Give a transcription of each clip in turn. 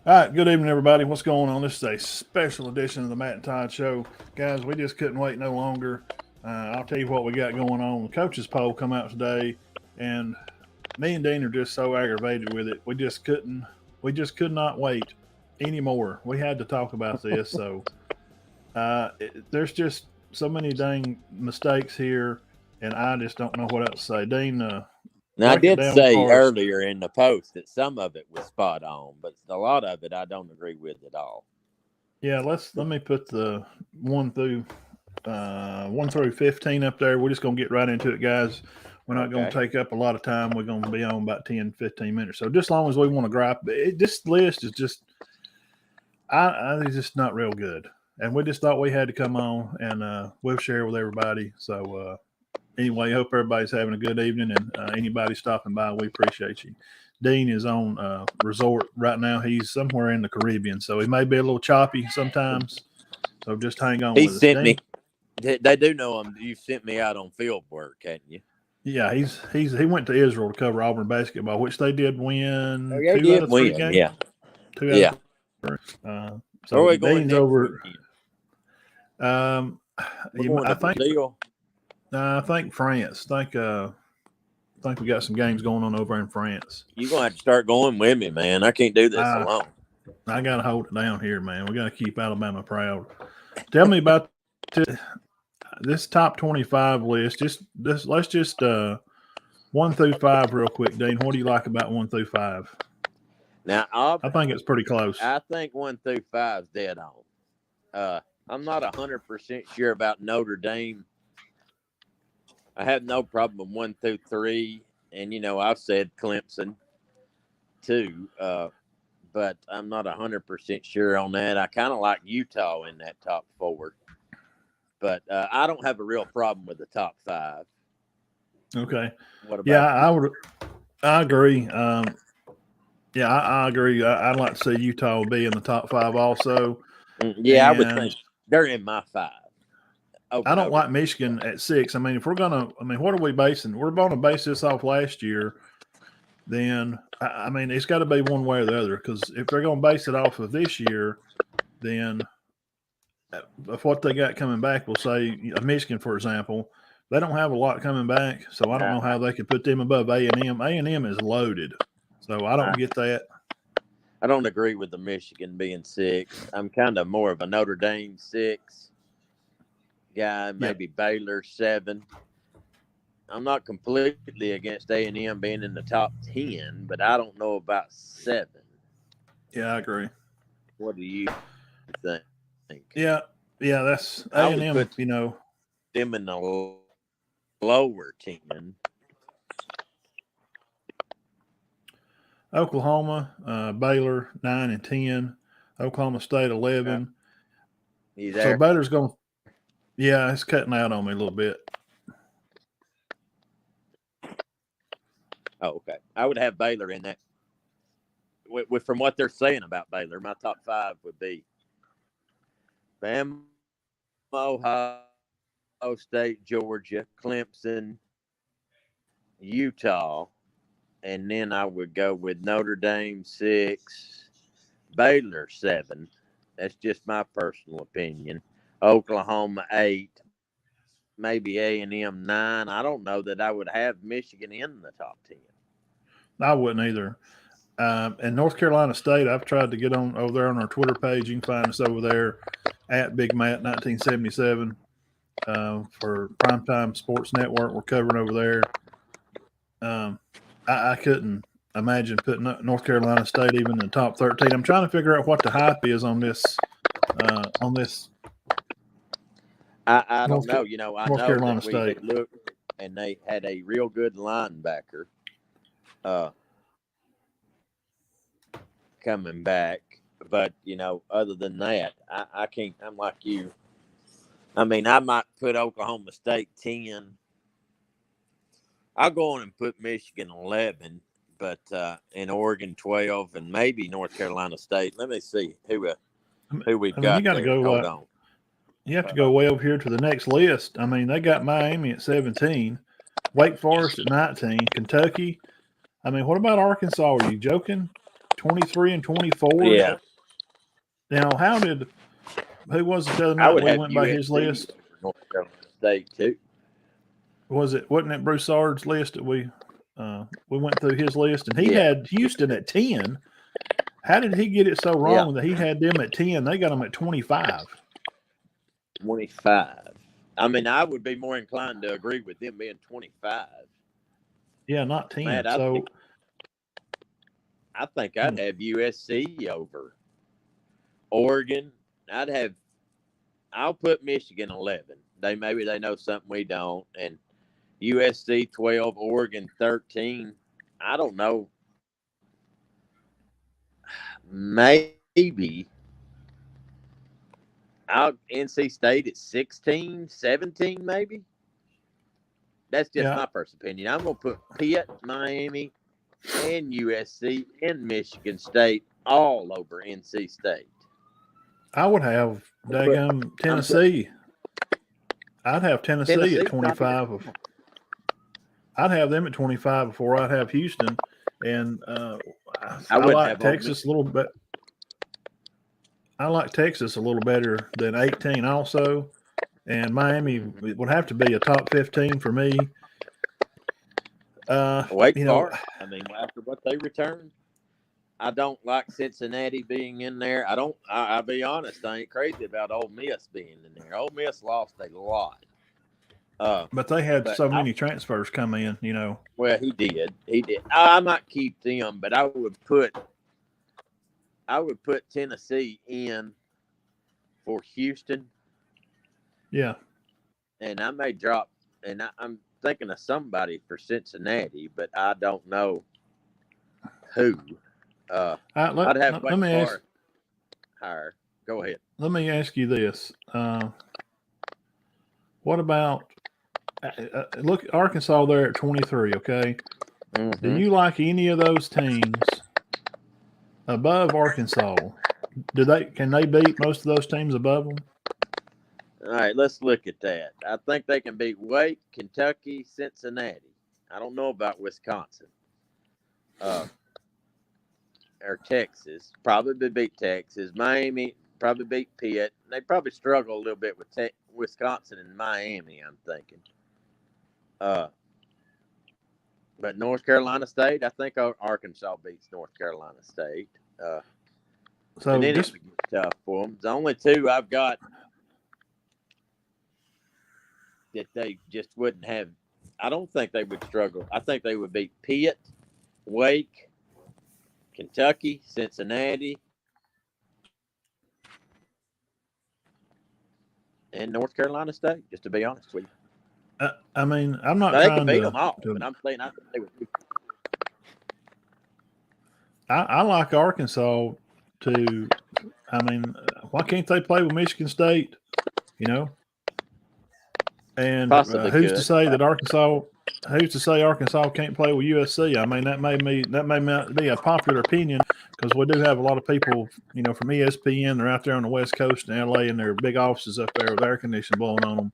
All right, good evening, everybody. What's going on? This is a special edition of the Matt and Todd Show. Guys, we just couldn't wait no longer. I'll tell you what we got going on. The coaches poll come out today, and me and Dean are just so aggravated with it. We just could not wait anymore. We had to talk about this. There's just so many dang mistakes here, and I just don't know what else to say. Dean, Now, I break it did down say for us. earlier in the post that some of it was spot on, but a lot of it I don't agree with at all. Yeah, let me put the one through 1 through 15 up there. We're just going to get right into it, guys. We're not going Okay. to take up a lot of time. We're going to be on about 10, 15 minutes. So just as long as we want to gripe, this list is just, it's just not real good. And we just thought we had to come on and we'll share with everybody. Anyway, hope everybody's having a good evening, and anybody stopping by, we appreciate you. Dean is on resort right now. He's somewhere in the Caribbean, so he may be a little choppy sometimes. So just hang on He with us, sent Dean. me. They do know you sent me out on field work, hadn't you? Yeah, he went to Israel to cover Auburn basketball, which they did Oh, win they two out did of three win. games. Yeah, Two out of yeah. three. Where are So we going Dean's next over. weekend? Um, We're going I to think Brazil. I think France. I think we got some games going on over in France. You're gonna have to start going with me, man. I can't do this I alone. I gotta hold it down here, man. We gotta keep Alabama proud. Tell me about this top 25 list. Just this. Let's just 1 through 5 real quick, Dean. What do you like about 1 through 5? Now, I think it's pretty close. I think 1 through 5 is dead on. I'm not 100% sure about Notre Dame. I have no problem with 1 through 3, and I've said Clemson too, but I'm not 100% sure on that. I kind of like Utah in that top four, but I don't have a real problem with the top five. Okay. What Yeah, about you? I agree. Yeah, I agree. I'd like to see Utah be in the top 5 also. Yeah, I would think And they're in my five over I don't Notre like Dame. Michigan at 6. I mean, if we're gonna, I mean, what are we basing? We're going to base this off last year. Then I mean, it's got to be one way or the other. Because if they're going to base it off of this year, then of what they got coming back, we'll say Michigan, for example, they don't have a lot coming back, so I don't I, know how they could put them above A&M. A&M is loaded, so I don't I, get that. I don't agree with the Michigan being six. I'm kind of more of a Notre Dame six guy, Yeah, maybe Baylor seven. I'm not completely against A&M being in the top 10, but I don't know about seven. yeah, I agree. What do you think? Yeah, yeah, that's I would A&M. put them in the lower 10. Oklahoma, Baylor 9 and 10, Oklahoma State Uh, 11. you So there? Baylor's going. Yeah, it's cutting out on me a little bit. Oh, okay. I would have Baylor in that. From what they're saying about Baylor, my top five would be Bama, Ohio State, Georgia, Clemson, Utah, and then I would go with Notre Dame six, Baylor seven. That's just my personal opinion. Oklahoma eight, maybe A&M nine. I don't know that I would have Michigan in the top 10. I wouldn't either. And North Carolina State, I've tried to get on over there on our Twitter page. You can find us over there at Big Matt 1977 for Primetime Sports Network. We're covering over there. Um, I couldn't imagine putting North Carolina State even in the top 13. I'm trying to figure out what the hype is on this I don't North know. I North know Carolina that we State. had looked and they had a real good linebacker uh, coming back. But, other than that, I can't. I'm like you. I mean, I might put Oklahoma State 10. I'll go on and put Michigan 11, but in Oregon 12, and maybe North Carolina State. Let me see who we've I mean, you got got to there. go. Hold on. You have to go way over here to the next list. I mean, they got Miami at 17, Wake Forest at 19, Kentucky. I mean, what about Arkansas? Are you joking? 23 and 24. Yeah. Now, who was it the other I night would we have went by his USC list? over North Carolina State too. Wasn't it Broussard's list that we went through his list, and he had Houston at 10. How did he get it so wrong that he had them at 10? They got them at 25. 25. I mean, I would be more inclined to agree with them being 25. Yeah, not 10. Man, I think I'd have USC over Oregon. I'll put Michigan 11. Maybe they know something we don't. And USC 12, Oregon 13. I don't know. Maybe NC State at 16, 17, maybe. That's just my personal opinion. I'm going to put Pitt, Miami, and USC and Michigan State all over NC State. I would have Tennessee. I'd have Tennessee at 25. I'd have them at 25 before I'd have Houston. And I like Texas a little bit. I like Texas a little better than 18 also. And Miami would have to be a top 15 for me. Wake Forest. I mean, after what they returned, I don't like Cincinnati being in there. I'll be honest, I ain't crazy about Ole Miss being in there. Ole Miss lost a lot. But they had so many transfers come in, Well, he did. I might keep them, but I would put Tennessee in for Houston. Yeah. And I may drop, and I'm thinking of somebody for Cincinnati, but I don't know who. I'd have Wake Forest higher. Go ahead. Let me ask you this. What about look, Arkansas there at 23, okay? Mm-hmm. Do you like any of those teams above Arkansas? Can they beat most of those teams above them? All right, let's look at that. I think they can beat Wake, Kentucky, Cincinnati. I don't know about Wisconsin. Or Texas. Probably beat Texas. Miami probably beat Pitt. They probably struggle a little bit with Wisconsin and Miami, I'm thinking. But North Carolina State, I think Arkansas beats North Carolina State. So and then it would get tough for them. The only two I've got that they just wouldn't have. I don't think they would struggle. I think they would beat Pitt, Wake, Kentucky, Cincinnati, and North Carolina State, just to be honest with you. I mean, I'm not they trying can beat them all, but I'm saying I think they would. I like Arkansas to. I mean, why can't they play with Michigan State? And who's to say that Arkansas? Who's to say Arkansas can't play with USC? I mean, that may not be a popular opinion because we do have a lot of people, from ESPN. They're out there on the West Coast in LA, and their big offices up there with air conditioning blowing on them.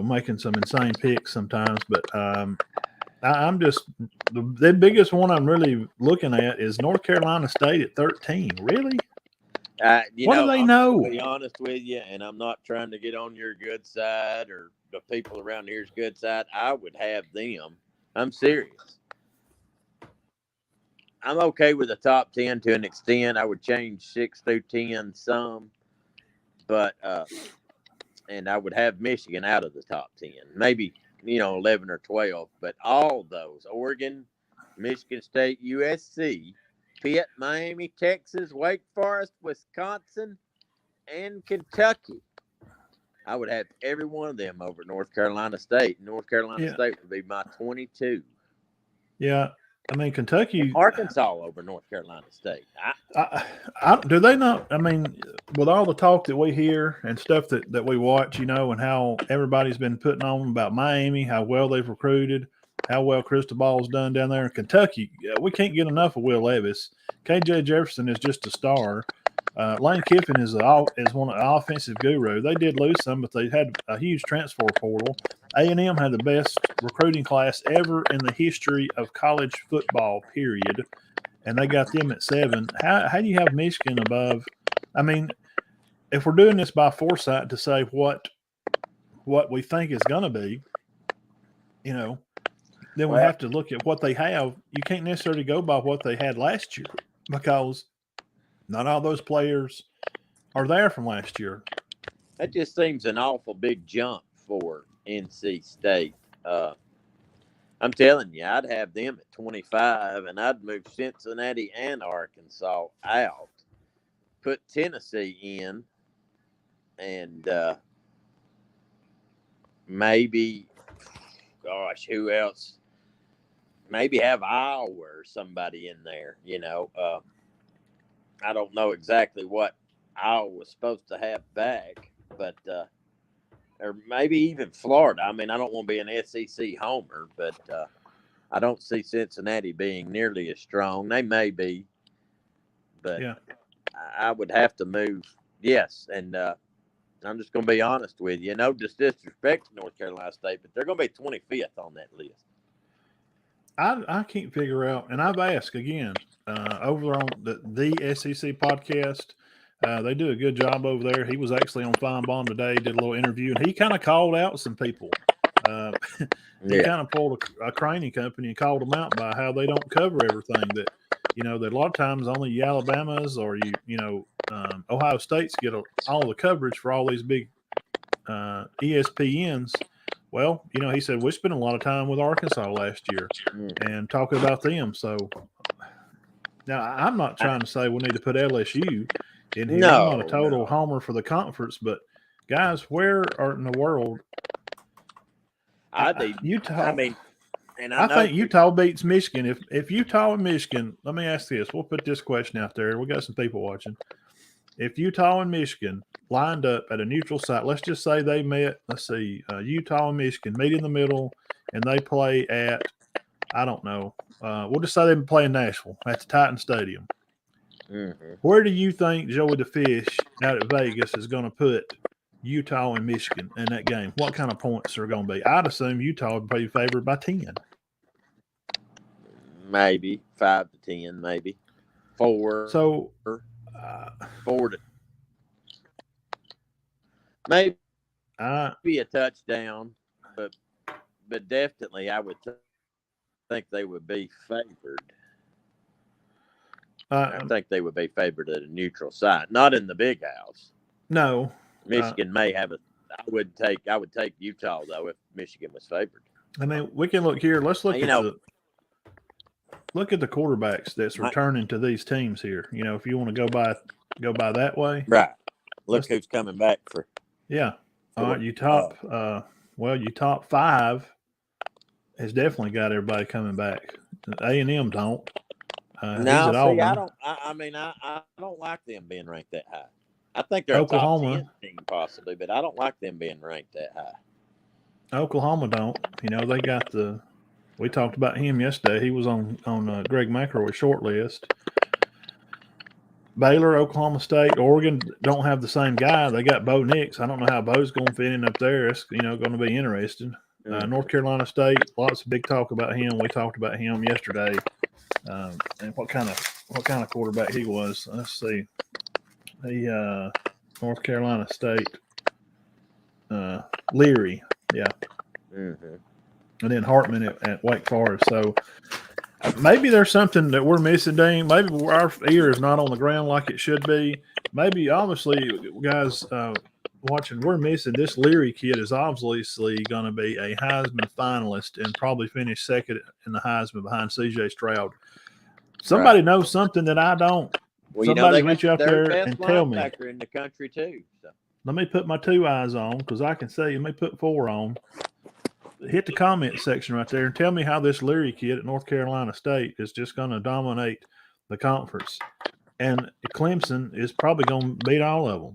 Making some insane picks sometimes, but I'm just the biggest one I'm really looking at is North Carolina State at 13. Really? What do they know? To be honest with you, and I'm not trying to get on your good side or the people around here's good side. I would have them. I'm serious. I'm okay with the top 10 to an extent. I would change 6 through 10 some, but and I would have Michigan out of the top 10, maybe 11 or 12. But all those: Oregon, Michigan State, USC, Pitt, Miami, Texas, Wake Forest, Wisconsin, and Kentucky. I would have every one of them over North Carolina State. North Carolina State would be my 22. Yeah. I mean, Kentucky, Arkansas over North Carolina State. Do they not? I mean, with all the talk that we hear and stuff that we watch, and how everybody's been putting on about Miami, how well they've recruited, how well Cristobal's done down there in Kentucky. We can't get enough of Will Levis. KJ Jefferson is just a star. Lane Kiffin is one of the offensive guru. They did lose some, but they had a huge transfer portal. A&M had the best recruiting class ever in the history of college football, period. and they got them at 7. How do you have Michigan above? I mean, if we're doing this by foresight to say what we think is going to be, then we Well, have to look at what they have. You can't necessarily go by what they had last year because not all those players are there from last year. that just seems an awful big jump for NC State. I'm telling you, I'd have them at 25, and I'd move Cincinnati and Arkansas out, put Tennessee in, and maybe, gosh, who else? Maybe have Iowa or somebody in there. I don't know exactly what Iowa was supposed to have back, but or maybe even Florida. I mean, I don't want to be an SEC homer, but I don't see Cincinnati being nearly as strong. They may be, but Yeah. I would have to move. Yes, and I'm just going to be honest with you. No disrespect to North Carolina State, but they're going to be 25th on that list. I can't figure out, and I've asked again over on the SEC podcast. They do a good job over there. He was actually on Feinbaum today, did a little interview, and he kind of called out some people. He kind of pulled a craning company and called them out by how they don't cover everything. That that a lot of times only Alabamas or Ohio States get all the coverage for all these big ESPNs. Well, he said we spent a lot of time with Arkansas last year and talking about them. So now I'm not trying to say we need to put LSU in here. I'm not a total homer for the conference, but guys, where in the world? Utah. I mean, and I think Utah beats Michigan. If Utah and Michigan, let me ask this. We'll put this question out there. We got some people watching. If Utah and Michigan lined up at a neutral site, let's just say they met, Utah and Michigan meet in the middle and they play at, I don't know, we'll just say they play in Nashville at the Titan Stadium. Mm-hmm. Where do you think Joey the Fish out at Vegas is going to put Utah and Michigan in that game? What kind of points are going to be? I'd assume Utah would be favored by 10. Maybe 5 to 10, maybe 4. So 4 to maybe a touchdown, but definitely I would think they would be favored. I think they would be favored at a neutral site, not in the big house. No, Michigan may have a. I would take Utah though if Michigan was favored. I mean, we can look here. Let's look at the quarterbacks that's returning to these teams here. If you want to go by that way, right? Look who's coming back for. Yeah. All right. You top 5 has definitely got everybody coming back. A&M don't. No, see, I don't. I don't like them being ranked that high. I think they're Oklahoma. A top 10 team possibly, but I don't like them being ranked that high. Oklahoma don't. They got we talked about him yesterday. He was on Greg McElroy's short list. Baylor, Oklahoma State, Oregon don't have the same guy. They got Bo Nix. I don't know how Bo's going to fit in up there. It's going to be interesting. North Carolina State, lots of big talk about him. We talked about him yesterday, and what kind of quarterback he was. Let's see. He North Carolina State, Leary, yeah, and then Hartman at Wake Forest. So maybe there's something that we're missing, Dean. Maybe our ear is not on the ground like it should be. Maybe, obviously, guys watching, we're missing this Leary kid is obviously going to be a Heisman finalist and probably finish second in the Heisman behind C.J. Stroud. Somebody knows something that I don't. Well, somebody they reach out there and tell me. In the country too. So. Let me put my 2 eyes on because I can see. Let me put 4 on. Hit the comment section right there and tell me how this Leary kid at North Carolina State is just going to dominate the conference. And Clemson is probably going to beat all of them.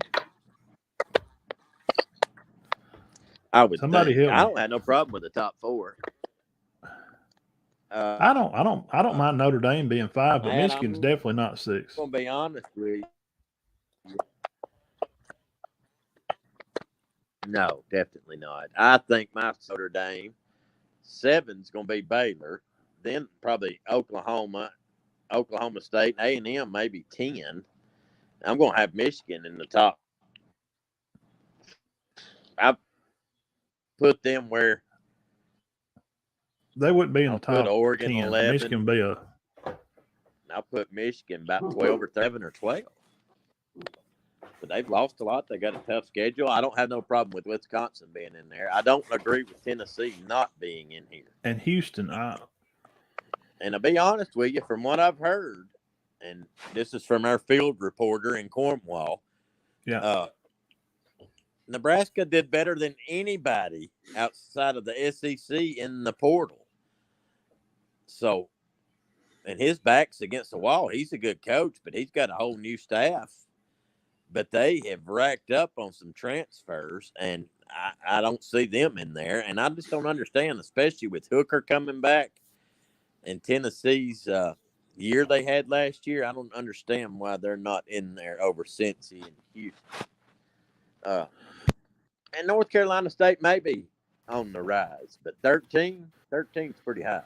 I would. Somebody help me. I don't have no problem with the top 4. I don't mind Notre Dame being 5, but Michigan's definitely not 6. I'm gonna be honest with you. No, definitely not. I think my Notre Dame 7's gonna be Baylor, then probably Oklahoma, Oklahoma State, and A&M maybe 10. I'm going to have Michigan in the top. I put them where they wouldn't be in I'll the top put Oregon 10. 11. Michigan would be a. I'll put Michigan about 12 or 7 or 12. But they've lost a lot. They got a tough schedule. I don't have no problem with Wisconsin being in there. I don't agree with Tennessee not being in here. And Houston, and to be honest with you, from what I've heard, and this is from our field reporter in Cornwall, Nebraska did better than anybody outside of the SEC in the portal. So, and his back's against the wall. He's a good coach, but he's got a whole new staff. But they have racked up on some transfers, and I don't see them in there. And I just don't understand, especially with Hooker coming back and Tennessee's year they had last year. I don't understand why they're not in there over Cincy and Houston. And North Carolina State may be on the rise, but 13's pretty high.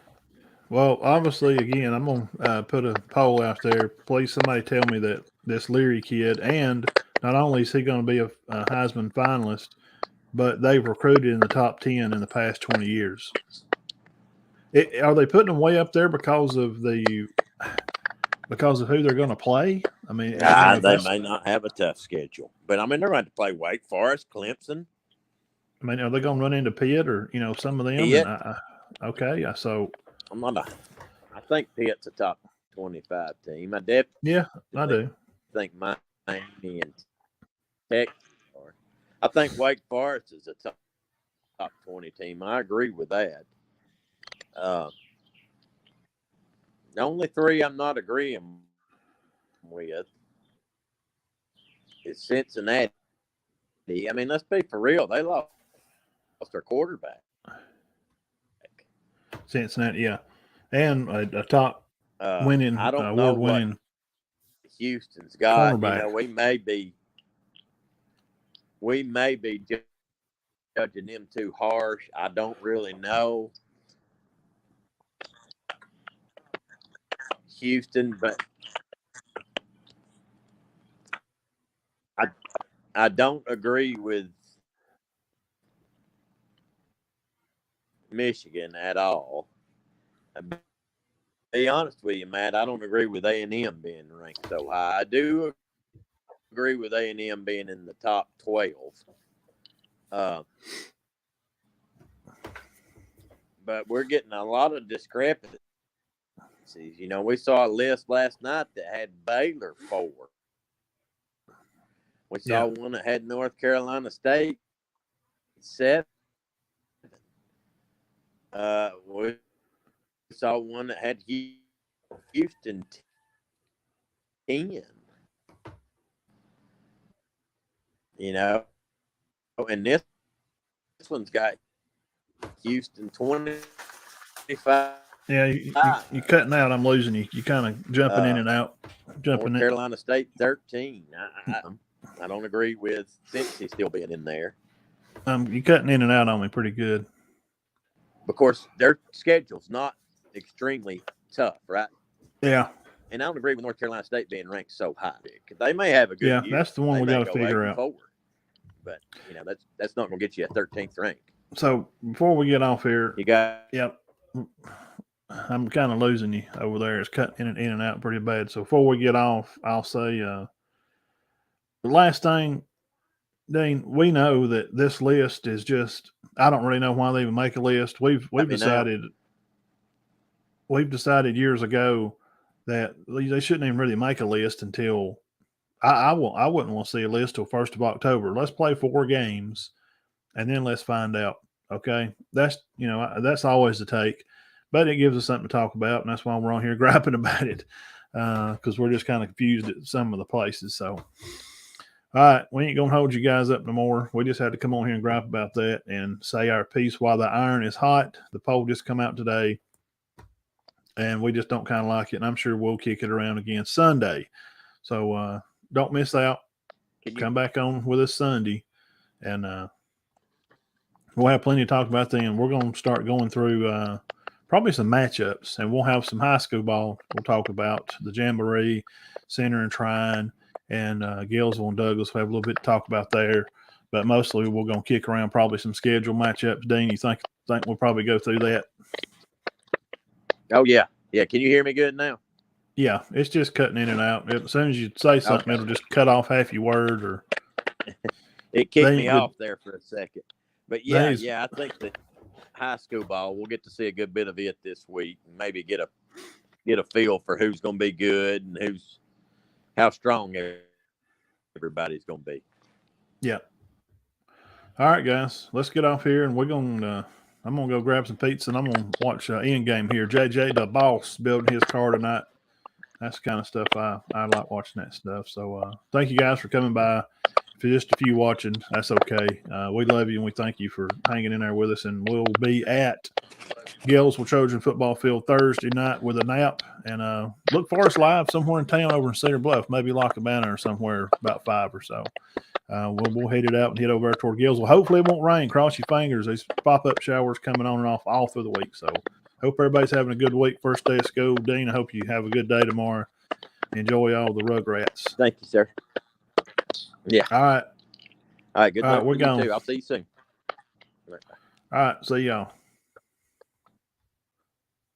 Well, obviously, again, I'm going to put a poll out there. Please, somebody tell me that this Leary kid, and not only is he going to be a Heisman finalist, but they've recruited in the top 10 in the past 20 years. Are they putting them way up there because of who they're going to play? I mean, they may not have a tough schedule, but I mean, they're going to play Wake Forest, Clemson. I mean, are they going to run into Pitt or some of them? Pitt. Okay, so I think Pitt's a top 25 team. I definitely I do. think Miami and Texas are. I think Wake Forest is a top 20 team. I agree with that. The only three I'm not agreeing with is Cincinnati. I mean, let's be for real. They lost their quarterback. Cincinnati, yeah. And a top winning, award-winning Houston's got. cornerback. We may be judging them too harsh. I don't really know. Houston, but I don't agree with Michigan at all. I'll be honest with you, Matt, I don't agree with A&M being ranked so high. I do agree with A&M being in the top 12. But we're getting a lot of discrepancies. We saw a list last night that had Baylor 4. We saw one that had North Carolina State 7. We saw one that had Houston 10. And this one's got Houston 25. Yeah, you're cutting out. I'm losing you. You're kind of jumping in and out. North Carolina State 13. I don't agree with Cincy still being in there. You're cutting in and out on me pretty good. Of course, their schedule's not extremely tough, right? Yeah. And I don't agree with North Carolina State being ranked so high. They may have a good year. That's the one we got to figure out. But, that's not going to get you a 13th rank. So, before we get off here. You got. Yep. I'm kind of losing you over there. It's cutting in and out pretty bad. So, before we get off, I'll say the last thing, Dean, we know that this list is just, I don't really know why they even make a list. We've decided years ago that they shouldn't even really make a list until I wouldn't want to see a list till 1st of October. Let's play 4 games and then let's find out. Okay. That's always the take, but it gives us something to talk about. And that's why we're on here griping about it. Cause we're just kind of confused at some of the places. So, all right, we ain't going to hold you guys up no more. We just had to come on here and gripe about that and say our piece while the iron is hot. The poll just come out today, and we just don't kind of like it, and I'm sure we'll kick it around again Sunday. So don't miss out. Come back on with us Sunday, and we'll have plenty to talk about then. We're going to start going through probably some matchups, and we'll have some high school ball. We'll talk about the Jamboree, Center and Trine, and Gillsville and Douglas. We'll have a little bit to talk about there, but mostly we're going to kick around probably some schedule matchups. Dean, you think we'll probably go through that? Oh yeah, yeah. Can you hear me good now? Yeah, it's just cutting in and out. As soon as you say something, Okay. it'll just cut off half your word. Or it kicked me off there for a second. But yeah, I think that high school ball, we'll get to see a good bit of it this week, and maybe get a feel for who's going to be good and how strong everybody's going to be. Yeah. All right, guys, let's get off here, and I'm gonna go grab some pizza, and I'm gonna watch End Game here. JJ, the boss, building his car tonight. That's the kind of stuff I like watching that stuff. So thank you guys for coming by. For just a few watching, that's okay. We love you, and we thank you for hanging in there with us. And we'll be at Gillsville Trojan football field Thursday night with a nap. And look for us live somewhere in town over in Cedar Bluff, maybe Lockabana or somewhere about 5 or so. We'll head it out and head over there toward Gillsville. Hopefully it won't rain. Cross your fingers. These pop-up showers coming on and off all through the week. So hope everybody's having a good week. First day of school. Dean, I hope you have a good day tomorrow. Enjoy all the Rugrats. Thank you, sir. Yeah. All right. All right. Good luck. We're going. I'll see you soon. All right. See y'all.